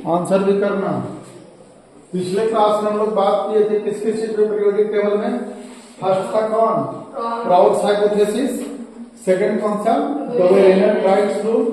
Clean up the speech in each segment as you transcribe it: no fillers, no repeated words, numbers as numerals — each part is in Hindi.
आंसर भी करना। पिछले क्लास में हम लोग बात किए थे किसके चीज पे पीरियोडिक टेबल में। फर्स्ट था कौन, क्राउच हाइपोथेसिस। सेकंड कौन सा, डोवेरेनर-राइट्स रूल।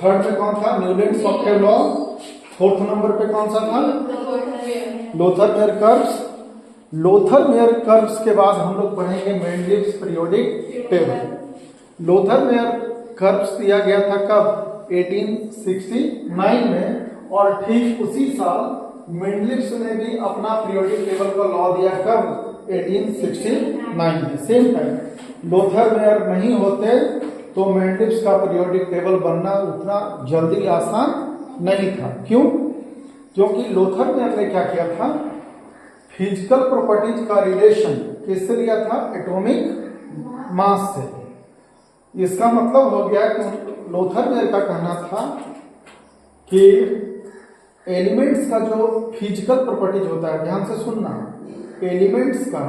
थर्ड में कौन था, न्यूलैंड-सॉफ्टवेयर लॉ। फोर्थ नंबर पे कौन सा था, लोथर-मेयर कर्व्स। लोथर-मेयर कर्व्स के बाद हम लोग पढ़ेंगे मेंडलिव्स पीरियोडिक टेबल। लोथर-मेयर कर्व्स दिया गया था कब, 1869 में, और ठीक उसी साल मेंडलिव्स ने भी अपना पीरियोडिक टेबल का लॉ दिया कब, 1869 में, सेम टाइम। लोथर-मेयर नहीं होते तो मेंडलिव्स का पीरियोडिक टेबल बनना उतना जल्दी आसान नहीं था। क्यों, क्योंकि लोथर-मेयर ने क्या किया था, फिजिकल प्रॉपर्टीज का रिलेशन किससे लिया था, एटॉमिक मास से। इसका मतलब हो गया कि लोथर-मेयर का कहना था कि एलिमेंट्स का जो फिजिकल प्रॉपर्टीज होता है, ध्यान से सुनना, एलिमेंट्स का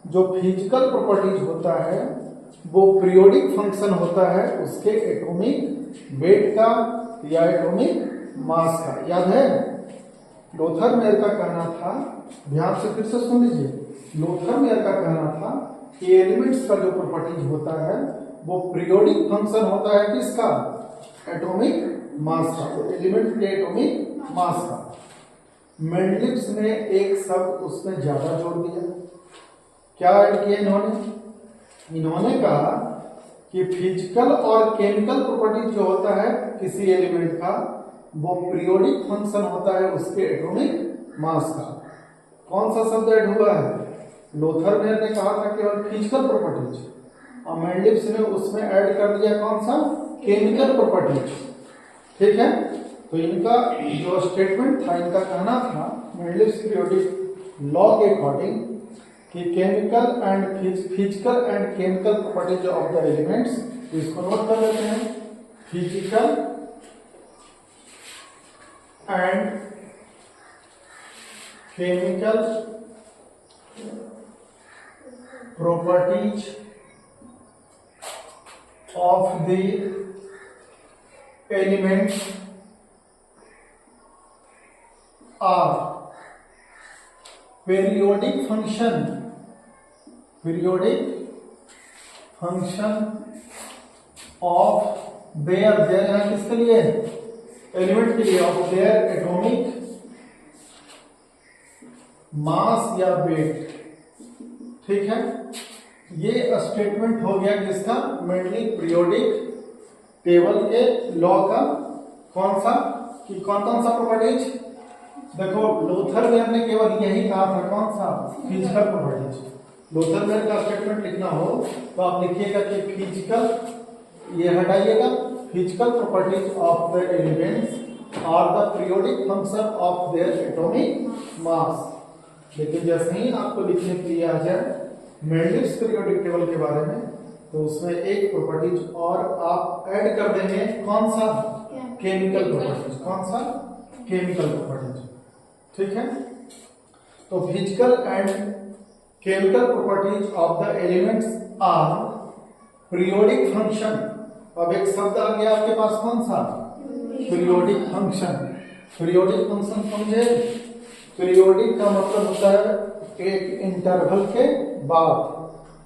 जो फिजिकल प्रॉपर्टीज होता है वो पीरियोडिक फंक्शन होता है उसके एटॉमिक वेट का या एटॉमिक मास का। याद है, लोथर-मेयर का कहना था, ध्यान से फिर से सुन लीजिए, लोथर-मेयर का कहना था कि एलिमेंट्स का जो प्रॉपर्टीज होता है वो पीरियोडिक फंक्शन होता है किसका, एटॉमिक मास का, तो एलिमेंट के एटॉमिक मास का। मेंडलिव्स ने एक शब्द उसमें ज्यादा जोड़ दिया। क्या ऐड किया इन्होंने कहा कि फिजिकल और केमिकल प्रॉपर्टी जो होता है किसी एलिमेंट का वो पीरियोडिक फंक्शन होता है उसके एटॉमिक मास का। कौन सा शब्द ऐड हुआ है, लोथर-मेयर ने कहा था केवल फिजिकल प्रॉपर्टीज, और मेंडलिव्स ने उसमें ऐड कर दिया कौन सा, केमिकल प्रॉपर्टीज। ठीक है, तो इनका जो स्टेटमेंट था, इनका कहना था मेंडलिव्स पीरियोडिक लॉ के अकॉर्डिंग कि chemical and physical and chemical properties of the elements, इसको नोट कर लेते हैं, physical and chemical properties of the elements are periodic function of their यहाँ किसके लिए, एलिमेंट के लिए, ऑफ देयर एटॉमिक मास या वेट। ठीक है, ये स्टेटमेंट हो गया किसका, मेंडलिव पीरियोडिक टेबल के लॉ का। कौन सा, कि कौन कौन सा प्रॉपर्टीज, देखो लोथर-मेयर ने केवल यही कहा था, कौन सा, फिजिकल प्रॉपर्टीज। लोथर-मेयर का स्टेटमेंट लिखना हो तो आप लिखिएगा कि फिजिकल, ये हटाइएगा, physical properties of the elements are the periodic function of their atomic mass. लेकिन जैसे ही आपको लिखने के लिए आ जाए मेंडलिव्स पीरियोडिक टेबल के बारे में, तो उसमें एक प्रॉपर्टीज और आप ऐड कर देंगे, कौन सा, केमिकल प्रॉपर्टीज। कौन सा, केमिकल प्रॉपर्टीज। ठीक है, तो physical and chemical properties of the elements are periodic function. अब एक शब्द आ गया आपके पास, कौन सा, पीरियोडिक फंक्शन। पीरियोडिक फंक्शन समझे, पीरियोडिक का मतलब होता है एक इंटरवल के बाद,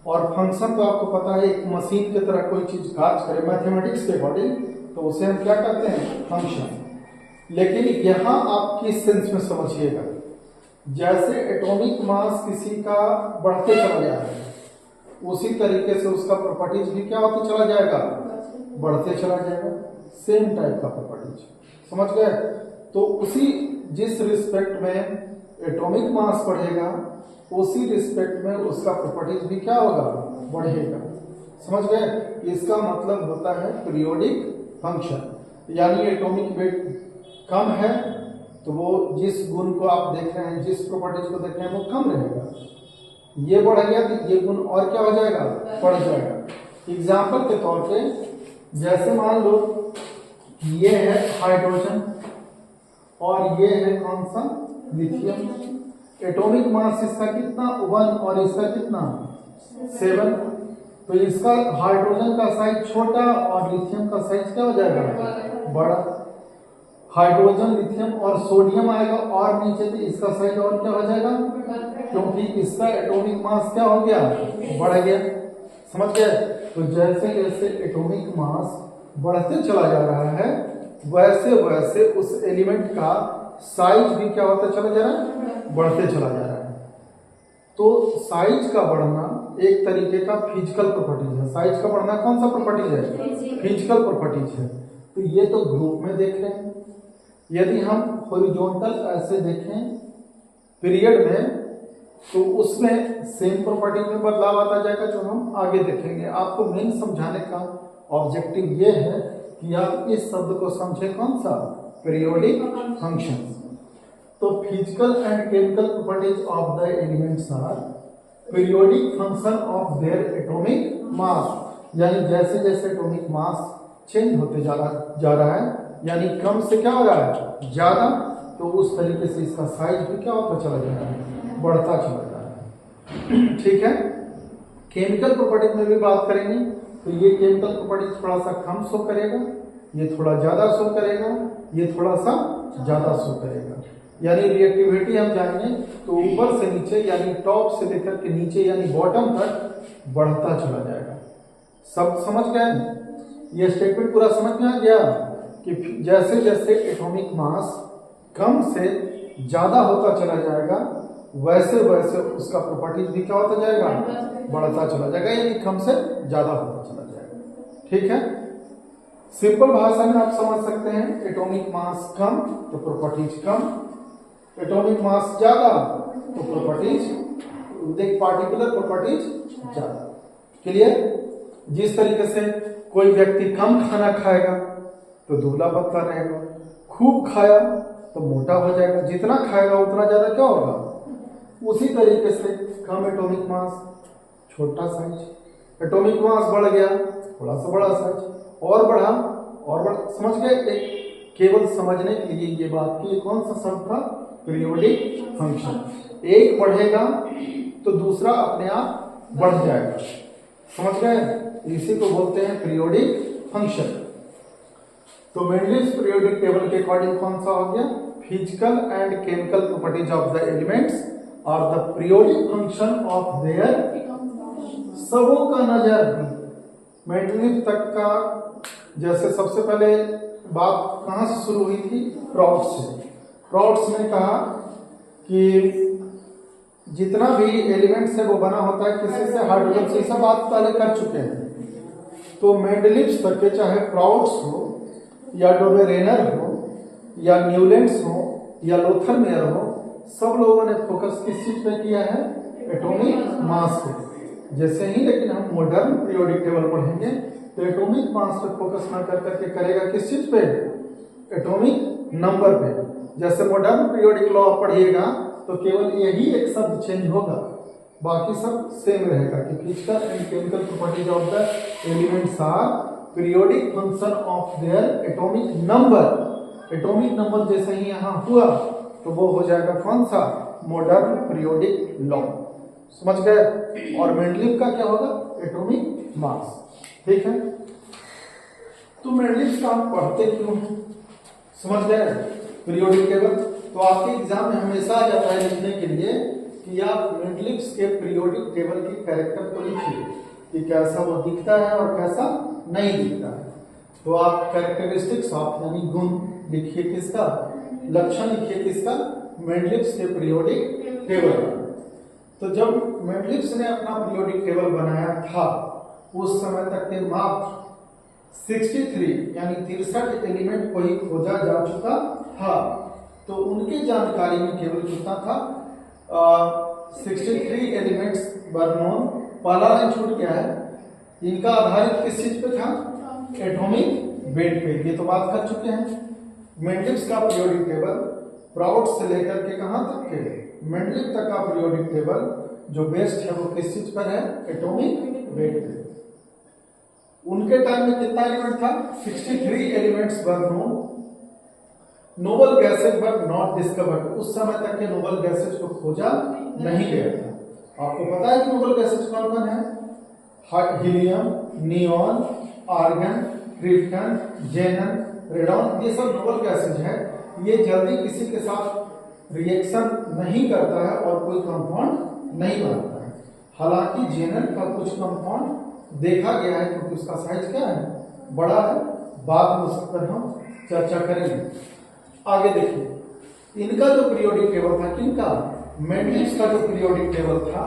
और फंक्शन तो आपको पता है एक मशीन की तरह कोई चीज कार्य करे मैथमेटिक्स के अकॉर्डिंग, तो उसे हम क्या कहते हैं, फंक्शन। लेकिन यहां आप किस सेंस में समझिएगा, जैसे एटॉमिक मास किसी का बढ़ते चला जाएगा उसी तरीके से उसका प्रॉपर्टीज भी क्या होते चला जाएगा, बढ़ते चला जाएगा, सेम टाइप का प्रॉपर्टीज। समझ गए, तो उसी जिस रिस्पेक्ट में एटॉमिक मास बढ़ेगा उसी रिस्पेक्ट में उसका प्रॉपर्टीज भी क्या होगा, बढ़ेगा। समझ गए, इसका मतलब होता है पीरियोडिक फंक्शन। यानी एटॉमिक वेट कम है तो वो जिस गुण को आप देख रहे हैं, जिस प्रॉपर्टीज को देख रहे हैं वो कम रहेगा, ये बढ़ गया तो ये गुण और क्या हो जाएगा, बढ़ जाएगा। एग्जाम्पल के तौर पे जैसे मान लो ये है हाइड्रोजन और ये है कौन सा, लिथियम। एटॉमिक मास इसका कितना 1 और इसका कितना 7, तो इसका हाइड्रोजन का साइज छोटा और लिथियम का साइज क्या हो जाएगा, बड़ा। हाइड्रोजन, लिथियम और सोडियम आएगा और नीचे, तो इसका साइज और क्या हो जाएगा, क्योंकि इसका एटॉमिक मास क्या हो गया, बढ़ गया। समझ गए? तो जैसे जैसे एटॉमिक मास बढ़ते चला जा रहा है वैसे वैसे उस एलिमेंट का साइज भी क्या होता चला जा रहा है, बढ़ते चला जा रहा है। तो साइज का बढ़ना एक तरीके का फिजिकल प्रॉपर्टीज है। साइज का बढ़ना कौन सा प्रॉपर्टीज है, फिजिकल प्रॉपर्टीज है। तो ये तो ग्रुप में देख रहे हैं। यदि हम हॉरिजॉन्टल ऐसे देखें पीरियड में, तो उसमें सेम प्रॉपर्टी में बदलाव आता जाएगा, जो हम आगे देखेंगे। आपको मेन समझाने का ऑब्जेक्टिव ये है कि आप इस शब्द को समझे, कौन सा, पीरियोडिक फंक्शन। तो physical and chemical properties of the elements are periodic function of their atomic mass. यानी जैसे जैसे एटॉमिक मास चेंज होते जा रहा है, यानी कम से क्या हो रहा है, ज्यादा, तो उस तरीके से इसका साइज भी क्या होता चला जा रहा है, बढ़ता चला जा रहा है। ठीक है। केमिकल प्रॉपर्टीज में भी बात करेंगे। तो ये केमिकल प्रॉपर्टीज थोड़ा सा कम शो करेगा, ये थोड़ा ज्यादा शो करेगा, ये थोड़ा सा ज्यादा शो करेगा। यानी रिएक्टिविटी हम जानेंगे तो ऊपर से नीचे, यानी टॉप से लेकर के नीचे यानी बॉटम तक बढ़ता चला जाएगा। सब समझ गए? ये स्टेटमेंट पूरा समझ में आ गया कि जैसे जैसे एटॉमिक मास कम से ज्यादा होता चला जाएगा वैसे वैसे उसका प्रॉपर्टीज भी क्या होता जाएगा, बढ़ता चला जाएगा, यानी कम से ज्यादा होता चला जाएगा। ठीक है। सिंपल भाषा में आप समझ सकते हैं, एटॉमिक मास कम तो प्रॉपर्टीज कम, एटॉमिक मास ज्यादा तो प्रॉपर्टीज, पार्टिकुलर प्रॉपर्टीज ज्यादा। क्लियर? जिस तरीके से कोई व्यक्ति कम खाना खाएगा तो दुबला पतला रहेगा, खूब खाया तो मोटा हो जाएगा, जितना खाएगा उतना ज्यादा क्या होगा। उसी तरीके से कम एटॉमिक मास छोटा साइज, एटॉमिक मास बढ़ गया थोड़ा सा बड़ा साइज, और बढ़ा और बढ़ा। समझ गए? एक केवल समझने के लिए ये बात की, कौन सा शब्द था, पीरियोडिक फंक्शन। एक बढ़ेगा तो दूसरा अपने आप बढ़ जाएगा। समझ गए? इसी को बोलते हैं पीरियोडिक फंक्शन। तो मेंडलिव्स पीरियोडिक टेबल के अकॉर्डिंग कौन सा हो गया, physical and chemical properties of the elements और the periodic function of their. सबों का नजर मेंडलिव्स तक का, जैसे सबसे पहले बात कहां से शुरू हुई थी, प्राउड्स से। प्राउड्स ने कहा कि जितना भी एलिमेंट्स है वो बना होता है किसी से, हाइड्रोजन से। सब बात पहले कर चुके हैं। तो मेंडलिव्स तक के, चाहे प्राउड्स हो या डोबेरेनर हो या न्यूलैंड्स हो या लोथरमेयर हो, सब लोगों ने फोकस किस चीज पे किया है, एटॉमिक मास पे। जैसे ही लेकिन हम मॉडर्न पीरियोडिक टेबल पढ़ेंगे तो एटॉमिक मास पे फोकस ना कर करके करेगा किस चीज पे, एटॉमिक नंबर पे। जैसे मॉडर्न पीरियोडिक लॉ पढ़िएगा तो केवल यही एक शब्द चेंज होगा, बाकी सब सेम रहेगा कि physical and chemical properties of the elements are periodic function of their atomic number. Atomic number जैसे ही यहाँ हुआ तो वो हो जाएगा कौन सा, मॉडर्न पीरियोडिक लॉ। समझ गए? और मेंडलीव का क्या होगा, एटॉमिक मास। ठीक है। तो मेंडलीव का आप पढ़ते क्यों हैं, समझ गए? पीरियोडिक टेबल तो आपके एग्जाम में हमेशा आ जाता है लिखने के लिए कि आप मेंडलीव के पीरियोडिक टेबल की कैरेक्टर को लिखिए कि कैसा वो दिखता है और कैसा नहीं दिखता है। तो आप कैरेक्टरिस्टिक्स ऑफ यानी गुण लिखिए, किसका, लक्षण लिखिए किसका, मेंडलीव के पीरियोडिक टेबल। तो जब मेंडलीव ने अपना पीरियोडिक टेबल बनाया था उस समय तक के मात्र 63 यानी 63 एलिमेंट को ही खोजा जा चुका था। तो उनके जानकारी में केवल कितना था, 63 एलिमेंट्स वर नोन। पहला लाइन छूट गया है। इनका आधारित किस चीज पे था, एटॉमिक वेट पे। ये तो बात कर चुके हैं। मेंडलीव का पीरियोडिक टेबल प्राउड से लेकर के कहां तक के, मेंडलीव तक का पीरियोडिक टेबल जो बेस्ट है वो किस चीज पर है, एटॉमिक वेट पे। उनके टाइम में कितना एलिमेंट था, 63 elements were known. Noble gases were not discovered. उस समय तक के नोबल गैसेज को खोजा नहीं गया था। आपको पता है कि नोबल गैसेज कौन कौन है, helium, neon, argon, krypton, जेनन, radon, ये सब नोबल गैसेज है, ये जल्दी किसी के साथ रिएक्शन नहीं करता है और कोई कंपाउंड नहीं बनाता है। हालांकि जेनन का कुछ कंपाउंड देखा गया है क्योंकि उसका साइज क्या है, बड़ा है, बाद में उस पर हम चर्चा करेंगे। आगे देखिए, इनका जो पीरियोडिक टेबल था, किनका, मेंडलिव्स का जो पीरियोडिक टेबल था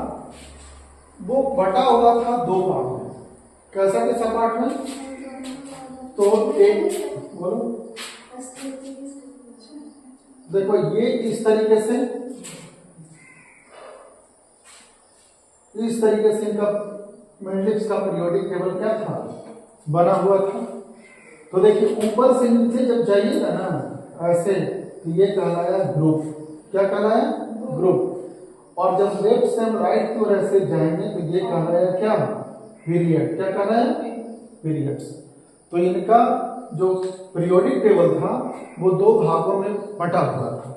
वो बटा हुआ था दो पार्ट में। कैसा कैसा पार्ट में, तो एक बोलो, देखो ये इस तरीके से इनका मेंडलिव्स का पीरियोडिक टेबल क्या था, बना हुआ था। तो देखिए ऊपर से नीचे जब जाइएगा ना ऐसे, तो ये कहलाया ग्रुप। क्या कहलाया, ग्रुप। और जब लेफ्ट से हम राइट की ओर ऐसे जाएंगे तो ये कहलाया क्या, पीरियड। क्या कहलाया, पीरियड्स। तो इनका जो पीरियोडिक टेबल था वो दो भागों में बटा हुआ था।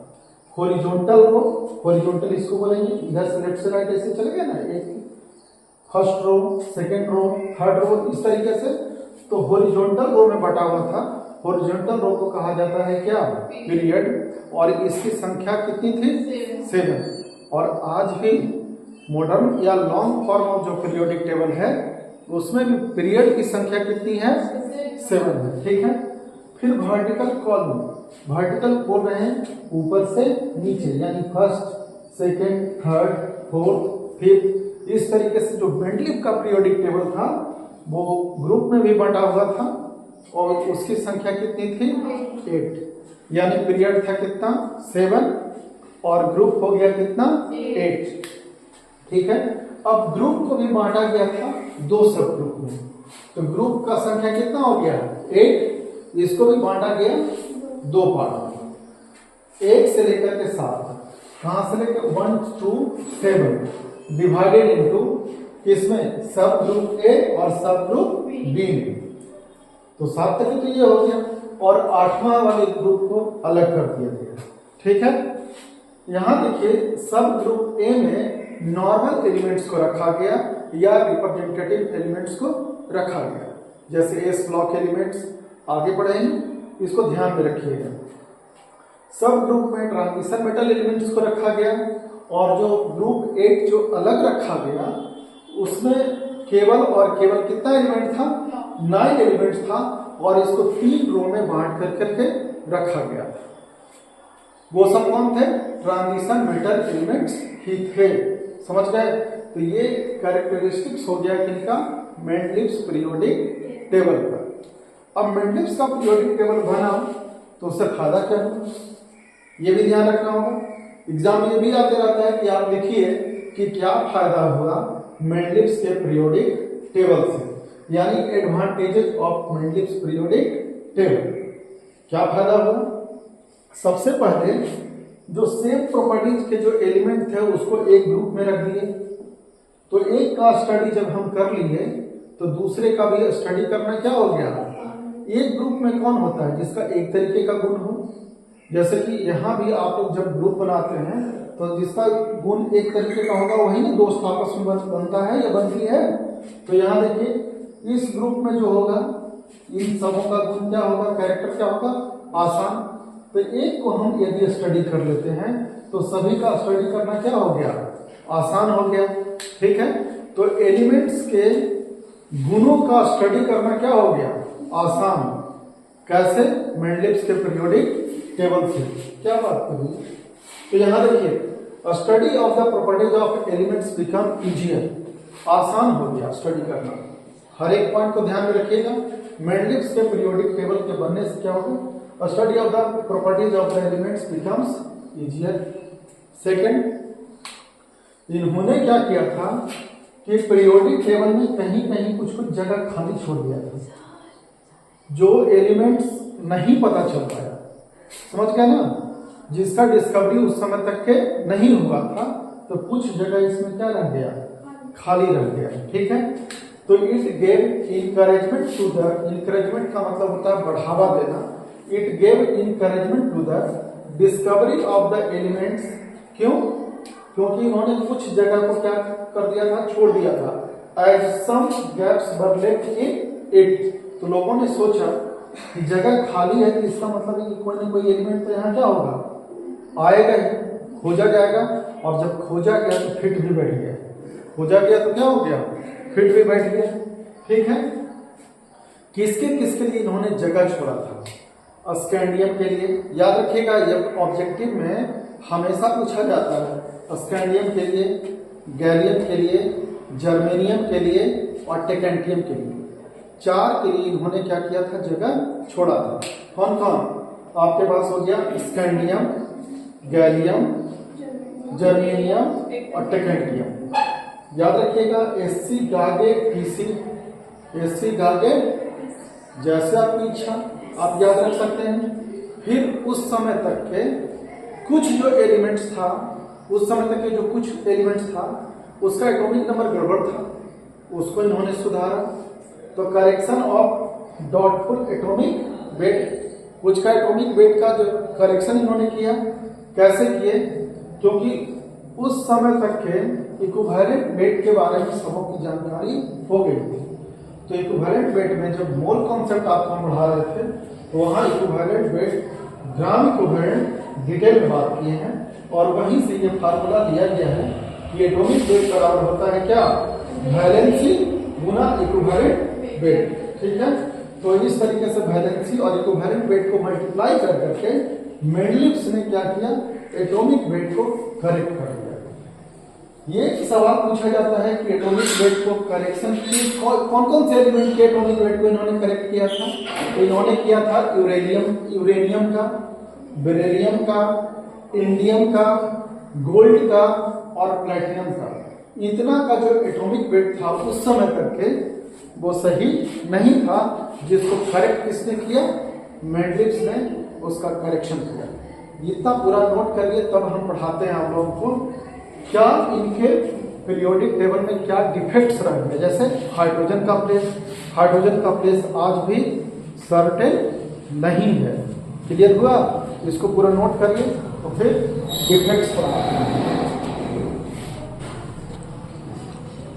हॉरिजॉन्टल रो, हॉरिजॉन्टल इसको बोलेंगे, इधर से लेफ्ट से राइट ऐसे चले गए ना, एक first row, second row, third row, इस तरीके से। तो हॉरिजॉन्टल रो में बटा हुआ था। हॉरिजॉन्टल रो को कहा जाता है क्या, पीरियड। और इसकी संख्या कितनी थी, 7। और आज भी मॉडर्न या लॉन्ग फॉर्म ऑफ जो पीरियोडिक टेबल है उसमें भी पीरियड की संख्या कितनी है, 7 है। ठीक है। फिर वर्टिकल कॉलम, वर्टिकल बोल रहे हैं ऊपर से नीचे, यानी first, second, third, fourth, fifth, इस तरीके से जो मेंडलीव का पीरियोडिक टेबल था वो ग्रुप में भी बटा हुआ था और उसकी संख्या कितनी थी, 8। यानी पीरियड था कितना, 7 और ग्रुप हो गया कितना, 8। ठीक है। अब ग्रुप को भी बांटा गया था दो सब ग्रुप में। तो ग्रुप का संख्या कितना हो गया, 8। इसको भी बांटा गया दो पार्ट में, 1 से लेकर के 7। कहां से लेकर 1 to 7 डिवाइडेड इनटू किसमें, सब ग्रुप ए और सब ग्रुप बी में। तो 7 तक तो ये हो गया और 8वां वाले ग्रुप को अलग कर दिया गया। ठीक है। यहां देखिए सब ग्रुप ए में नॉर्मल एलिमेंट्स को रखा गया या रिप्रेजेंटेटिव एलिमेंट्स को रखा गया, जैसे एस ब्लॉक एलिमेंट्स। आगे बढ़ेंगे, इसको ध्यान में रखिएगा। सब ग्रुप में ट्रांजिशन मेटल एलिमेंट्स को रखा गया और जो ग्रुप 8 जो अलग रखा गया उसमें केवल और केवल कितना एलिमेंट था, 9 एलिमेंट्स था और इसको 3 रो में बांट करके रखा गया था। वो सब कौन थे, ट्रांजिशन मेटल एलिमेंट्स ही थे। समझ गए। तो ये कैरेक्टरिस्टिक्स हो गया किनका, मेंडलीव्स पीरियोडिक टेबल का। अब मेंडलीव्स का पीरियोडिक टेबल बना तो उससे फायदा क्या हुआ, ये भी ध्यान रखना होगा। एग्जाम में ये भी आते रहता है कि आप लिखिए कि क्या फायदा हुआ मेंडलीव्स के पीरियोडिक टेबल से, यानी advantages of Mendeleev's periodic table. क्या फायदा हुआ, सबसे पहले जो सेम प्रॉपर्टीज के जो एलिमेंट थे उसको एक ग्रुप में रख दिए। तो एक का स्टडी जब हम कर लिए तो दूसरे का भी स्टडी करना क्या हो गया, एक ग्रुप में कौन होता है जिसका एक तरीके का गुण हो। जैसे कि यहाँ भी आप लोग जब ग्रुप बनाते हैं तो जिसका गुण एक तरीके का होगा वही ना दोस्त आपस में बनता है या बनती है। तो यहाँ देखिए इस ग्रुप में जो होगा इन सबों का गुण क्या होगा, कैरेक्टर क्या होगा, आसान। तो एक को हम यदि स्टडी कर लेते हैं तो सभी का स्टडी करना क्या हो गया, आसान हो गया। ठीक है। तो एलिमेंट्स के गुणों का स्टडी करना क्या हो गया, आसान। कैसे, मेंडलीव्स के पीरियोडिक टेबल से। क्या बात करी। तो यहां देखिए study of the properties of elements become easier, आसान हो गया स्टडी करना। हर एक पॉइंट को ध्यान में रखिएगा। मेंडलीव्स के पीरियोडिक टेबल के बनने से क्या होगा, study of the properties of the elements becomes easier. Second, इन्होंने क्या किया था कि पीरियोडिक टेबल में कहीं कहीं कुछ कुछ जगह खाली छोड़ दिया था, जो एलिमेंट्स नहीं पता चल पाया। समझ गए ना, जिसका डिस्कवरी उस समय तक के नहीं हुआ था, तो कुछ जगह इसमें क्या रह गया, खाली रह गया। ठीक है। तो it gave encouragement to the, encouragement का मतलब होता है बढ़ावा देना। It gave encouragement to the discovery of the elements. क्यों, क्योंकि इन्होंने कुछ जगह को क्या कर दिया था, छोड़ दिया था। As some gaps were left in it. तो लोगों ने सोचा जगह खाली है तो इसका मतलब है कि कोई ना कोई एलिमेंट तो यहाँ क्या होगा, आएगा ही, खोजा जाएगा। और जब खोजा गया तो फिट भी बैठ गया, खोजा गया तो क्या हो गया, फिट भी बैठ गया। ठीक है, किसके किसके लिए इन्होंने जगह छोड़ा था, स्कैंडियम के लिए। याद रखिएगा, जब ऑब्जेक्टिव में हमेशा पूछा जाता है स्कैंडियम के लिए, गैलियम के लिए, जर्मेनियम के लिए और टेकेंटियम के लिए, 4 के लिए इन्होंने क्या किया था, जगह छोड़ा था। कौन कौन आपके पास हो गया, स्कैंडियम, गैलियम, जर्मेनियम और टेकेंटियम। याद रखिएगा, एससी गागे टीसी, एससी गागे, जैसे आपकी इच्छा आप याद रख सकते हैं। फिर उस समय तक के कुछ जो एलिमेंट्स था, उस समय तक के जो कुछ एलिमेंट्स था उसका एटॉमिक नंबर गड़बड़ था, उसको इन्होंने सुधारा। तो correction of doubtful atomic weight, कुछ का एटॉमिक वेट का जो करेक्शन इन्होंने किया, कैसे किए, क्योंकि उस समय तक के इक्विवेलेंट वेट के बारे में सबों की जानकारी हो गई थी। तो इक्विवेलेंट वेट में जब मोल कॉन्सेप्ट आपको पढ़ा रहे थे तो वहां equivalent weight, gram equivalent detail में बात किए हैं, और वहीं से ये फार्मूला लिया गया है कि एटॉमिक वेट बराबर होता है क्या, वैलेंसी गुना इक्विवेलेंट वेट। ठीक है, तो इस तरीके से वैलेंसी और इक्विवेलेंट वेट को मल्टीप्लाई कर करके मेंडलिव्स ने क्या किया, एटॉमिक वेट को करेक्ट कर दिया। ये सवाल पूछा जाता है कि एटॉमिक वेट को करेक्शन की कौन कौन से एलिमेंट के एटॉमिक वेट को इन्होंने करेक्ट किया था। तो इन्होंने किया था यूरेनियम का, बेरिलियम का, इंडियम का, गोल्ड का और प्लेटिनम का। इतना का जो एटॉमिक वेट था उस समय तक के वो सही नहीं था, जिसको करेक्ट किसने किया, मेंडलिव्स ने उसका करेक्शन किया। इतना पूरा नोट करिए, तब हम पढ़ाते हैं आप लोगों को क्या इनके पीरियोडिक टेबल में क्या डिफेक्ट्स रहेंगे। जैसे हाइड्रोजन का प्लेस आज भी सर्टेन नहीं है। क्लियर हुआ, इसको पूरा नोट करिए तो फिर डिफेक्ट्स पढ़ाते हैं।